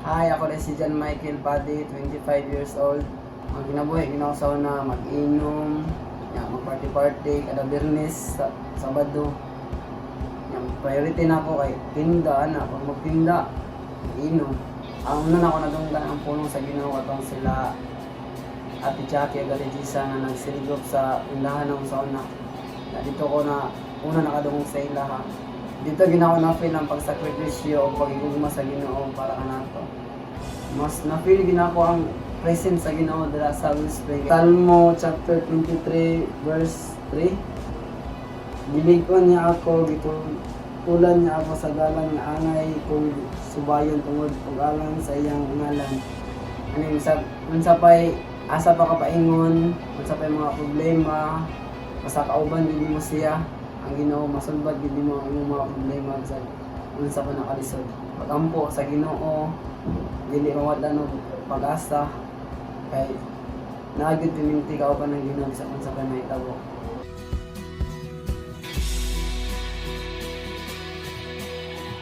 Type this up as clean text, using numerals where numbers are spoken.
Hi, ako rin si John Michael Paddy, 25 years old. Ang kinabuhi, ginawa na mag-inom, mag-party-party, kada Birnes, Sabado. Priority na ako kay tinda, pag magtinda, inom. Ang una na ako nadunggan ang pulong sa Ginoo katong sila Ate Jackie Galigisa na nagsilgop sa tindahan ng sauna. Dito ko na una nakadungog sa ilaha. Dito ginawa na feel ang pagsakripisyo o pagigugma sa Ginoo para kanato. Mas na-feel ginako ang presence sa Ginoo dira sa Spring. Salmo chapter 23 verse 3. Gilig-on niya ako, gitulan niya ako sa dalan nga angay kung subayon tungod og alang sa iyang ngalan. Ano unsa pay asa pa ka paingon, unsa pay mga problema, basta kauban gid mo siya. Ang Ginoo masulbad gid mo ang imong mga problema sa unsa pa nakalisod. Pagampo sa Ginoo, dili mawadlan og pag-asa kay naagid piminti ka pa ng Ginoo sa unsa pa nahitabo.